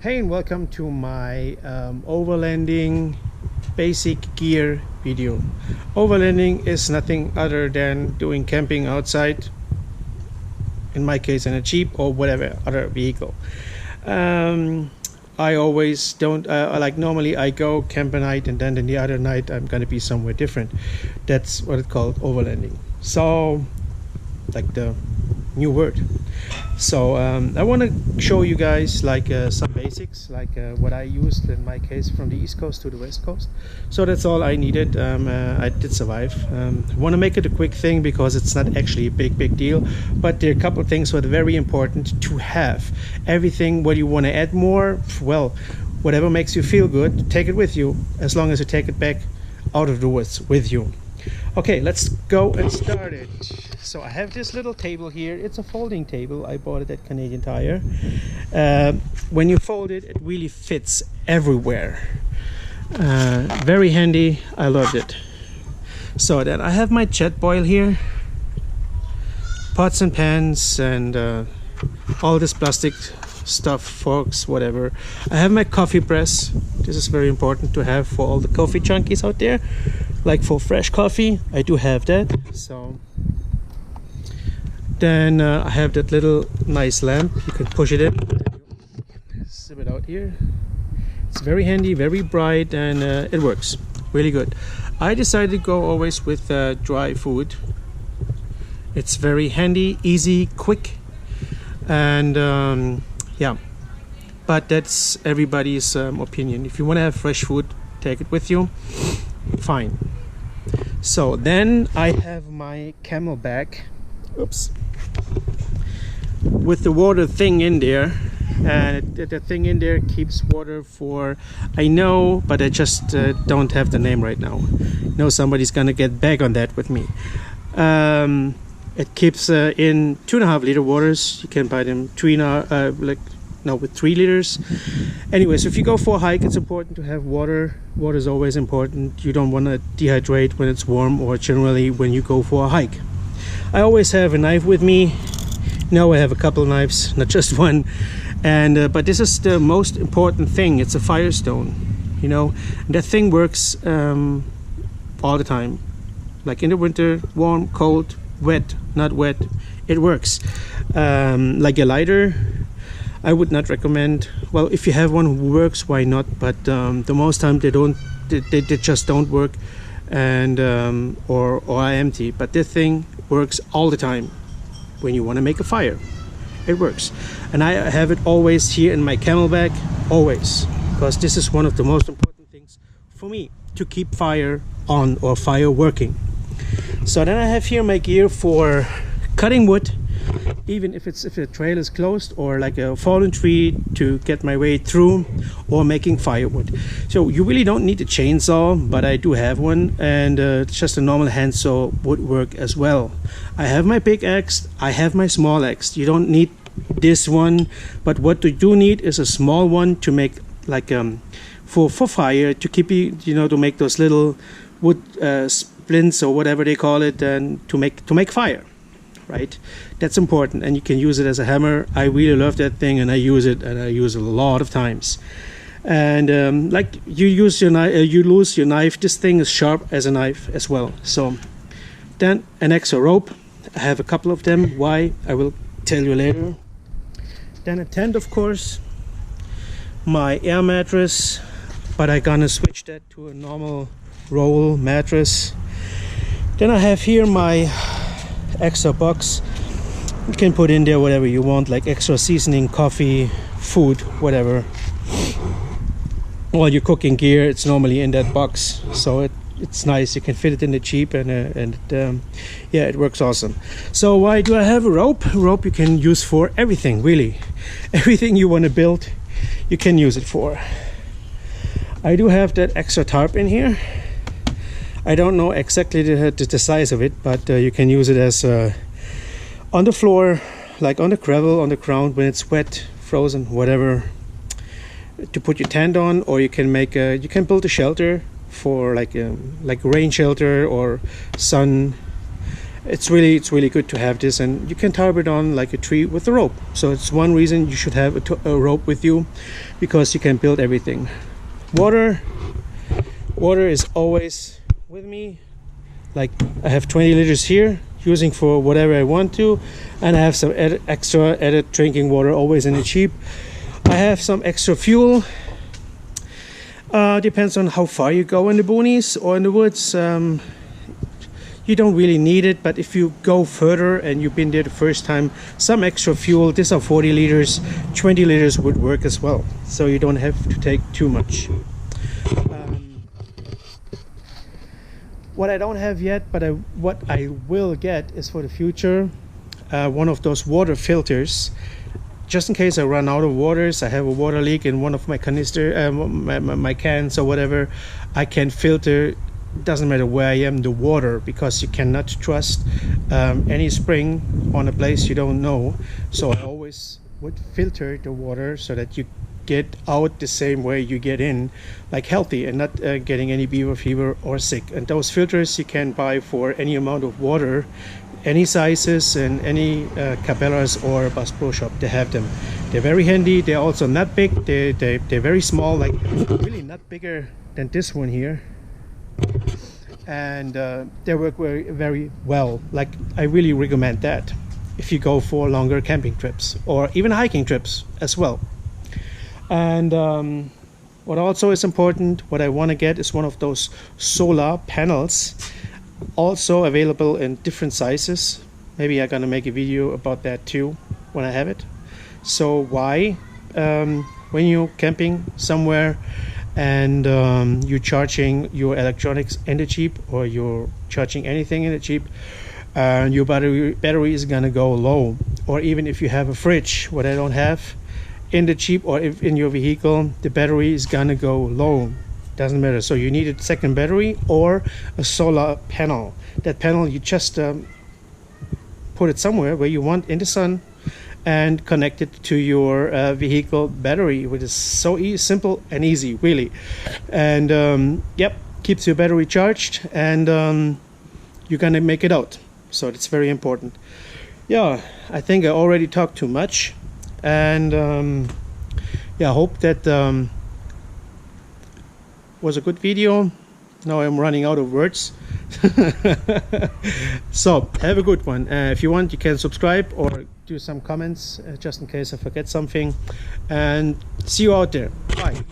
Hey, and welcome to my overlanding basic gear video. Overlanding is nothing other than doing camping outside, in my case in a Jeep or whatever other vehicle. I always don't like, normally I go camp a night and then the other night I'm gonna be somewhere different. That's what it's called, overlanding. So, like the new word. So I want to show you guys like some basics, like what I used in my case from the East Coast to the West Coast. So that's all I needed. I did survive. I want to make it a quick thing because it's not actually a big deal, but there are a couple of things that are very important to have. Everything what you want to add more, well, whatever makes you feel good, take it with you, as long as you take it back out of the woods with you. Okay, let's go and start it. So I have this little table here. It's a folding table. I bought it at Canadian Tire. When you fold it, it really fits everywhere. Very handy. I loved it. So then I have my jet boil here, pots and pans, and all this plastic stuff, forks, whatever. I have my coffee press. This is very important to have for all the coffee junkies out there. Like for fresh coffee, I do have that. So then I have that little nice lamp. You can push it in, zip it out here. It's very handy, very bright, and it works really good. I decided to go always with dry food. It's very handy, easy, quick, and yeah, but that's everybody's opinion. If you want to have fresh food, take it with you, fine. So then I have my Camelback, oops, with the water thing in there, and the thing in there keeps water for, I know, but I just don't have the name right now. I know somebody's gonna get back on that with me. It keeps in 2.5 liter waters. You can buy them with 3 liters. Anyway, so if you go for a hike, it's important to have water. Water is always important. You don't want to dehydrate when it's warm, or generally when you go for a hike. I always have a knife with me. Now I have a couple of knives, not just one. And but this is the most important thing. It's a Firestone, you know. And that thing works all the time. Like in the winter, warm, cold, wet, not wet, it works. Like a lighter, I would not recommend. Well, if you have one who works, why not? But the most time they just don't work, and or are empty. But this thing works all the time when you want to make a fire. It works, and I have it always here in my Camelback, always, because this is one of the most important things for me, to keep fire on or fire working. So then I have here my gear for cutting wood, even if the trail is closed, or like a fallen tree to get my way through, or making firewood. So you really don't need a chainsaw, but I do have one, and just a normal hand saw would work as well. I have my big axe, I have my small axe. You don't need this one, but what you do need is a small one to make like for fire, to keep you know, to make those little wood splints or whatever they call it, and to make fire. Right, that's important, and you can use it as a hammer. I really love that thing, and I use it a lot of times. And like you use your knife, you lose your knife. This thing is sharp as a knife as well. So then an extra rope. I have a couple of them. Why? I will tell you later. Then a tent, of course. My air mattress, but I'm gonna switch that to a normal roll mattress. Then I have here my extra box. You can put in there whatever you want, like extra seasoning, coffee, food, whatever. All your cooking gear, it's normally in that box, so it's nice. You can fit it in the Jeep, and yeah, it works awesome. So why do I have a rope? A rope you can use for everything, really. Everything you want to build, you can use it for. I do have that extra tarp in here. I don't know exactly the size of it, but you can use it as on the floor, like on the gravel, on the ground when it's wet, frozen, whatever, to put your tent on. Or you can build a shelter for like a rain shelter or sun. It's really good to have this, and you can tarp it on like a tree with a rope. So it's one reason you should have a rope with you, because you can build everything. Water is always with me. Like I have 20 liters here, using for whatever I want to, and I have some extra added drinking water always in the Jeep. I have some extra fuel. Depends on how far you go in the boonies or in the woods. You don't really need it, but if you go further and you've been there the first time, some extra fuel. These are 40 liters, 20 liters would work as well, so you don't have to take too much. What I don't have yet, but what I will get is for the future, one of those water filters, just in case I run out of waters. I have a water leak in one of my canister, my cans or whatever. I can filter, doesn't matter where I am, the water, because you cannot trust any spring on a place you don't know. So I always would filter the water so that you get out the same way you get in, like healthy, and not getting any beaver fever or sick. And those filters you can buy for any amount of water, any sizes, and any Cabela's or Bass Pro Shop, they have them. They're very handy. They're also not big. They're very small, like really not bigger than this one here. And they work very well. Like I really recommend that if you go for longer camping trips or even hiking trips as well. And what also is important, what I want to get is one of those solar panels, also available in different sizes. Maybe I'm gonna make a video about that too when I have it. So why, when you're camping somewhere and you're charging your electronics in the Jeep, or you're charging anything in the Jeep, your battery is gonna go low. Or even if you have a fridge, what I don't have in the Jeep, or if in your vehicle, the battery is gonna go low. Doesn't matter. So you need a second battery or a solar panel. That panel, you just put it somewhere where you want in the sun and connect it to your vehicle battery, which is so simple and easy, really. And yep, keeps your battery charged, and you're gonna make it out. So that's very important. Yeah, I think I already talked too much, and yeah, I hope that was a good video. Now I'm running out of words. So have a good one. If you want, you can subscribe or do some comments just in case I forget something, and see you out there. Bye.